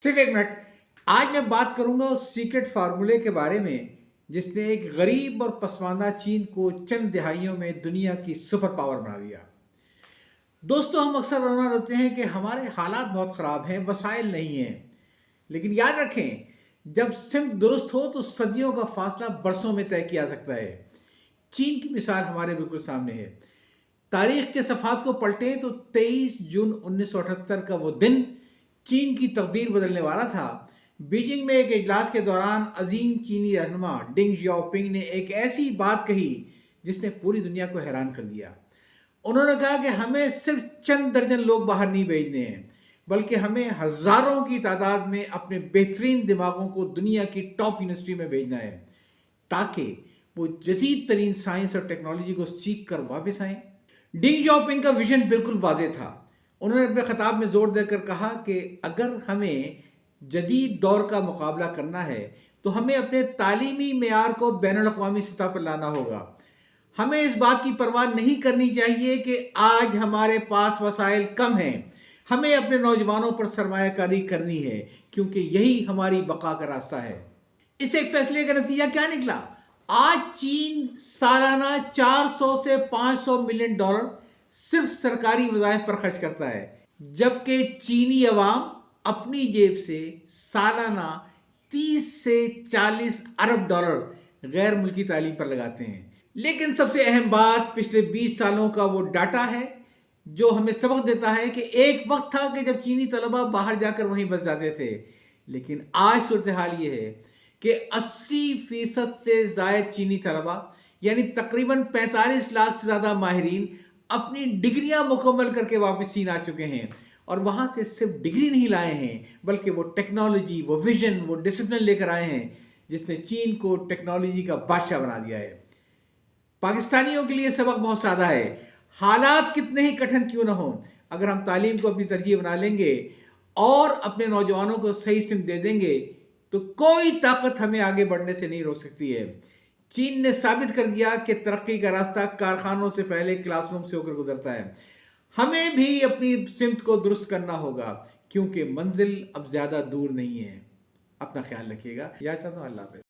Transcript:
सिर्फ एक मिनट। आज मैं बात करूंगा उस सीक्रेट फार्मूले के बारे में जिसने एक गरीब और पसमानदा चीन को चंद दिहाइयों में दुनिया की सुपर पावर बना दिया। दोस्तों, हम अक्सर रोना रोते हैं कि हमारे हालात बहुत ख़राब हैं, वसाइल नहीं हैं। लेकिन याद रखें, जब सिमत दुरुस्त हो तो सदियों का फासला बरसों में तय किया जा सकता है। चीन की मिसाल हमारे बिल्कुल सामने है। तारीख के सफ़ात को पलटें तो 23 जून 1978 का वो दिन चीन की तकदीर बदलने वाला था। बीजिंग में एक इजलास के दौरान अजीम चीनी रहनुमा डेंग जियाओपिंग ने एक ऐसी बात कही जिसने पूरी दुनिया को हैरान कर दिया। उन्होंने कहा कि हमें सिर्फ चंद दर्जन लोग बाहर नहीं भेजने हैं, बल्कि हमें हजारों की तादाद में अपने बेहतरीन दिमागों को दुनिया की टॉप यूनिवर्सिटी में भेजना है, ताकि वो जदीद तरीन साइंस और टेक्नोलॉजी को सीख कर वापस आएं। डेंग जियाओपिंग का विजन बिल्कुल वाज़ेह था। उन्होंने अपने खिताब में जोर देकर कहा कि अगर हमें जदीद दौर का मुकाबला करना है तो हमें अपने तालीमी मेयार को बैनुल अक़वामी सतह पर लाना होगा। हमें इस बात की परवाह नहीं करनी चाहिए कि आज हमारे पास वसाइल कम हैं। हमें अपने नौजवानों पर सरमायाकारी करनी है, क्योंकि यही हमारी बका का रास्ता है। इस एक फैसले का नतीजा क्या निकला? आज चीन सालाना 400 से 500 मिलियन डॉलर सिर्फ सरकारी वज़ाइफ पर खर्च करता है, जबकि चीनी अवाम अपनी जेब से सालाना 30 से 40 अरब डॉलर गैर मुल्की तालीम पर लगाते हैं। लेकिन सबसे अहम बात पिछले 20 सालों का वो डाटा है जो हमें सबक देता है कि एक वक्त था कि जब चीनी तलबा बाहर जाकर वहीं बस जाते थे, लेकिन आज सूरत हाल ये है कि 80% से ज़ायद चीनी तलबा यानी तकरीबन 45 लाख से ज़्यादा माहिरीन अपनी डिग्रियां मुकम्मल करके वापस चीन आ चुके हैं। और वहाँ से सिर्फ डिग्री नहीं लाए हैं, बल्कि वो टेक्नोलॉजी, वो विजन, वो डिसिप्लिन लेकर आए हैं जिसने चीन को टेक्नोलॉजी का बादशाह बना दिया है। पाकिस्तानियों के लिए सबक बहुत सादा है। हालात कितने ही कठिन क्यों ना हो, अगर हम तालीम को अपनी तरजीह बना लेंगे और अपने नौजवानों को सही सिमत दे देंगे तो कोई ताकत हमें आगे बढ़ने से नहीं रोक सकती है। चीन ने साबित कर दिया कि तरक्की का रास्ता कारखानों से पहले क्लासरूम से होकर गुजरता है। हमें भी अपनी सिमत को दुरुस्त करना होगा, क्योंकि मंजिल अब ज़्यादा दूर नहीं है। अपना ख्याल रखिएगा। या चाहता हूँ, अल्लाह हाफ़िज़।